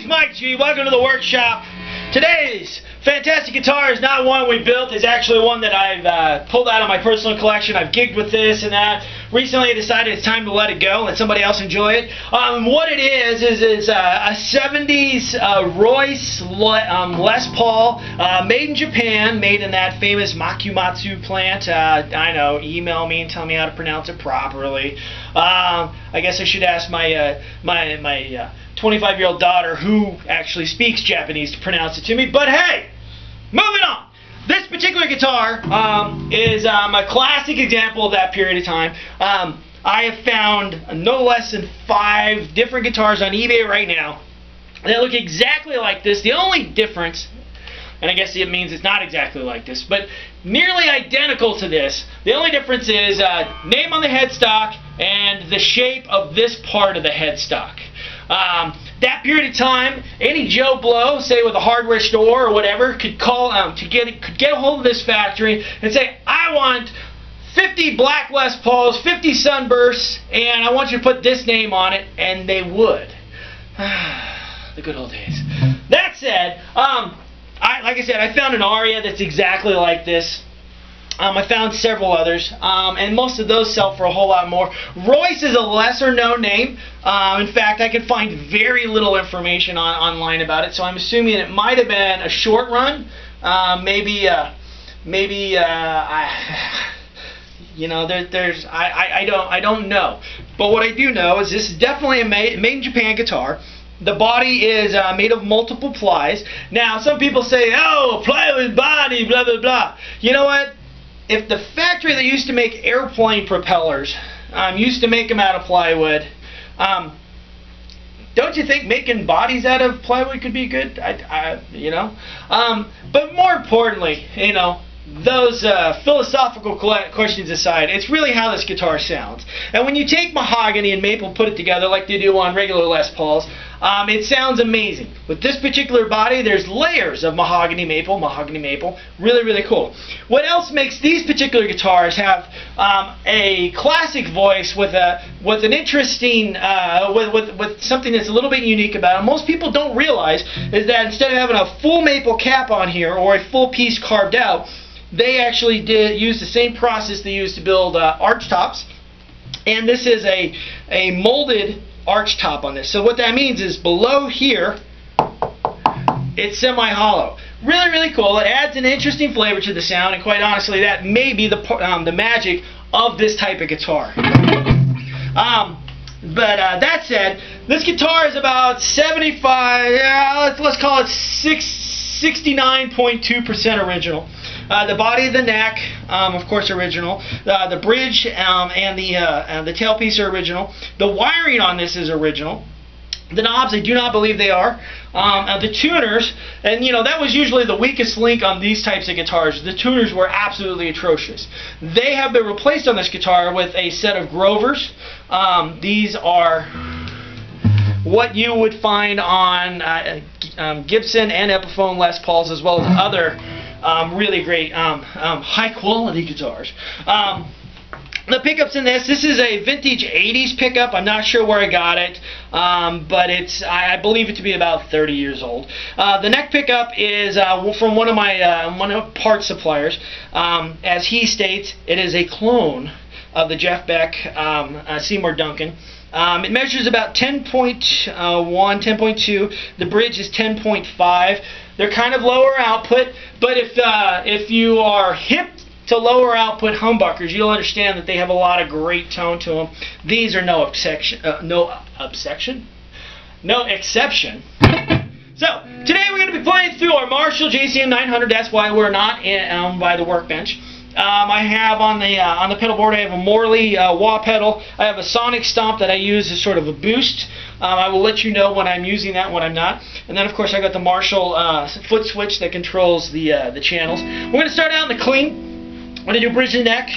MIJ. Welcome to the workshop. Today's fantastic guitar is not one we built. It's actually one that I've pulled out of my personal collection. I've gigged with this and that. Recently I decided it's time to let it go, let somebody else enjoy it. What it is a 70s Royce Les Paul, made in Japan, made in that famous Makumatsu plant. I know, email me and tell me how to pronounce it properly. I guess I should ask my 25-year-old daughter, who actually speaks Japanese, to pronounce it to me. But hey, moving on. This particular guitar is a classic example of that period of time. I have found no less than 5 different guitars on eBay right now that look exactly like this. The only difference, and I guess it means it's not exactly like this, but nearly identical to this. The only difference is name on the headstock and the shape of this part of the headstock. That period of time, any Joe Blow, say with a hardware store or whatever, could call could get a hold of this factory and say, I want 50 black Les Pauls, 50 Sunbursts, and I want you to put this name on it, and they would. The good old days. That said, like I said, I found an Aria that's exactly like this. I found several others, and most of those sell for a whole lot more. Royce is a lesser known name. In fact, I could find very little information online about it, so I'm assuming it might have been a short run. I don't know. But what I do know is this is definitely a made in Japan guitar. The body is made of multiple plies. Now, some people say, oh, plywood body, blah, blah, blah. You know what? If the factory that used to make airplane propellers used to make them out of plywood, don't you think making bodies out of plywood could be good? But more importantly, those philosophical questions aside, it's really how this guitar sounds. And when you take mahogany and maple, put it together like they do on regular Les Pauls, it sounds amazing. With this particular body, there's layers of mahogany maple, really, really cool. What else makes these particular guitars have a classic voice with an interesting, with something that's a little bit unique about them? Most people don't realize is that instead of having a full maple cap on here or a full piece carved out, they actually use the same process they used to build arch tops, and this is a molded arch top on this. So what that means is below here it's semi-hollow. Really, really cool. It adds an interesting flavor to the sound, and quite honestly, that may be the magic of this type of guitar. That said, this guitar is about 75, let's call it 69.2% original. The body of the neck, of course, original. The bridge and the tailpiece are original. The wiring on this is original. The knobs, I do not believe they are. The tuners, and that was usually the weakest link on these types of guitars. The tuners were absolutely atrocious. They have been replaced on this guitar with a set of Grovers. These are what you would find on Gibson and Epiphone Les Pauls, as well as other really great high quality guitars. The pickups in this is a vintage 80s pickup. I'm not sure where I got it, but I believe it to be about 30 years old. The neck pickup is from one of my parts suppliers. As he states, it is a clone of the Jeff Beck Seymour Duncan. It measures about 10.1, 10.2. The bridge is 10.5. They're kind of lower output, but if you are hip to lower output humbuckers, you'll understand that they have a lot of great tone to them. These are no exception. So today we're going to be playing through our Marshall JCM 900. That's why we're not by the workbench. I have on the pedal board, I have a Morley wah pedal. I have a sonic stomp that I use as sort of a boost. I will let you know when I'm using that and when I'm not. And then of course I got the Marshall foot switch that controls the channels. We're going to start out in the clean. I'm going to do bridge and neck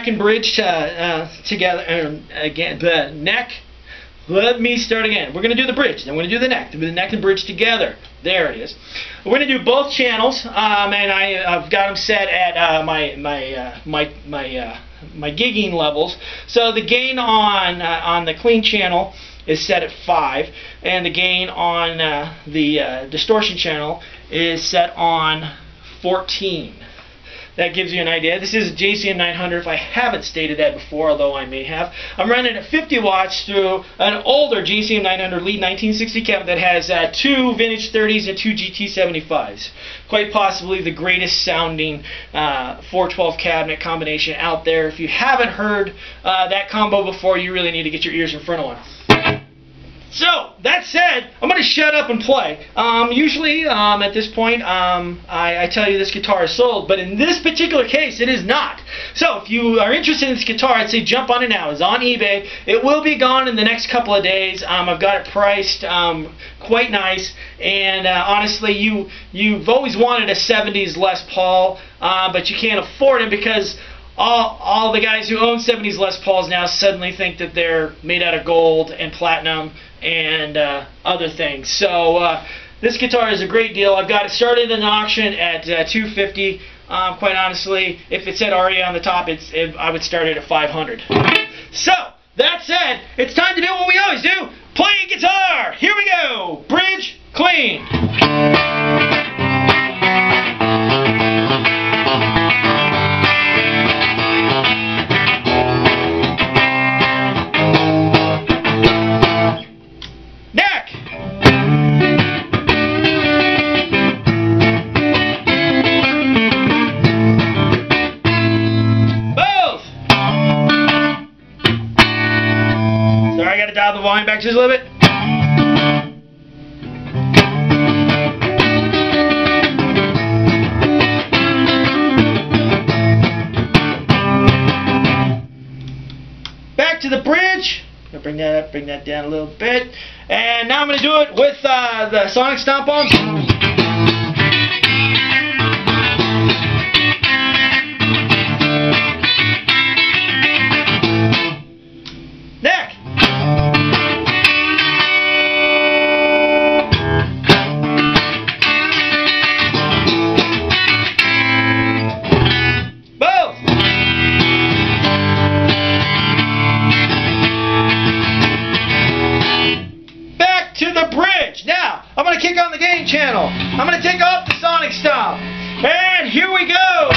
and bridge together again. The neck. Let me start again. We're going to do the bridge, then we're going to do the neck and bridge together. There it is. We're going to do both channels, and I've got them set at my gigging levels. So the gain on the clean channel is set at 5, and the gain on the distortion channel is set on 14. That gives you an idea. This is a JCM 900 if I haven't stated that before, although I may have. I'm running at 50 watts through an older JCM 900 lead 1960 cabinet that has 2 vintage 30s and 2 GT 75s. Quite possibly the greatest sounding 412 cabinet combination out there. If you haven't heard that combo before, you really need to get your ears in front of one. So, that said, I'm going to shut up and play. Usually, at this point, I tell you this guitar is sold, but in this particular case, it is not. So, if you are interested in this guitar, I'd say jump on it now. It's on eBay. It will be gone in the next couple of days. I've got it priced quite nice, and honestly, you've always wanted a 70s Les Paul, but you can't afford it because all the guys who own 70s Les Pauls now suddenly think that they're made out of gold and platinum and other things. So this guitar is a great deal. I've got it started in an auction at $250. Quite honestly, if it said RE on the top, I would start it at $500. So that said, it's time to do what we always do: play guitar. Here we go. Bridge clean. Dial the volume back just a little bit. Back to the bridge. I'm gonna bring that up, bring that down a little bit, and now I'm gonna do it with the sonic stomp on. Now, I'm going to kick on the gain channel. I'm going to take off the sonic stomp. And here we go.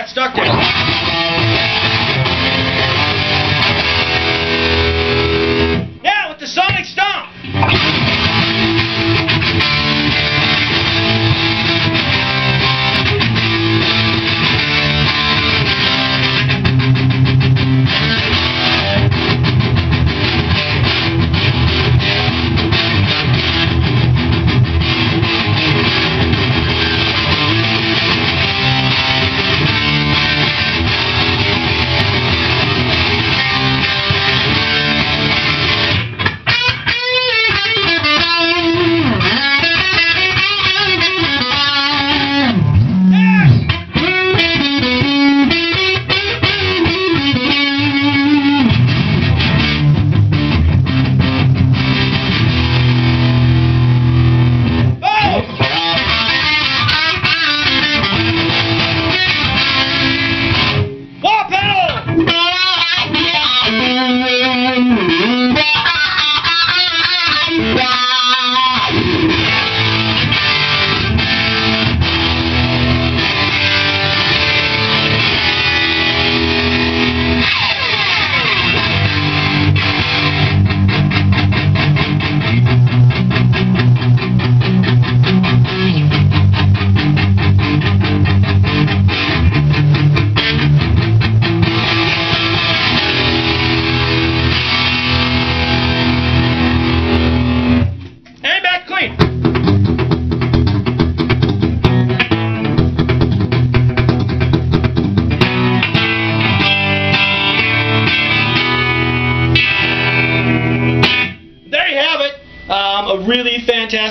Stuck there. Now with the sonic stomp.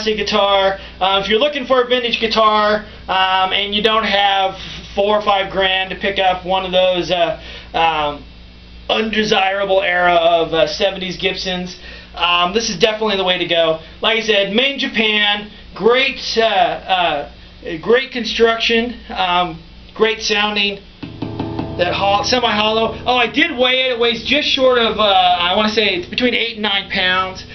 fantastic guitar. If you're looking for a vintage guitar and you don't have $4 or $5 grand to pick up one of those undesirable era of 70s Gibsons, this is definitely the way to go. Like I said, made in Japan, great construction, great sounding. That semi-hollow. Oh, I did weigh it. It weighs just short of, I want to say it's between 8 and 9 pounds.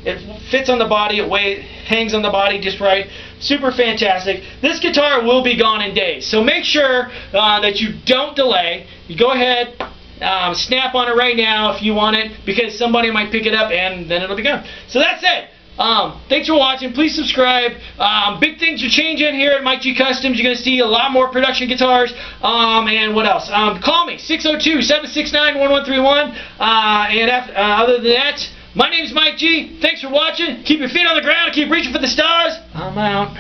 It fits on the body. It hangs on the body just right. Super fantastic. This guitar will be gone in days. So make sure that you don't delay. You go ahead, snap on it right now if you want it, because somebody might pick it up and then it'll be gone. So that's it. Thanks for watching. Please subscribe. Big things are changing here at MIJ Kustoms. You're going to see a lot more production guitars. And what else? Call me, 602-769-1131. And other than that, my name is Mike G. Thanks for watching. Keep your feet on the ground. Keep reaching for the stars. I'm out.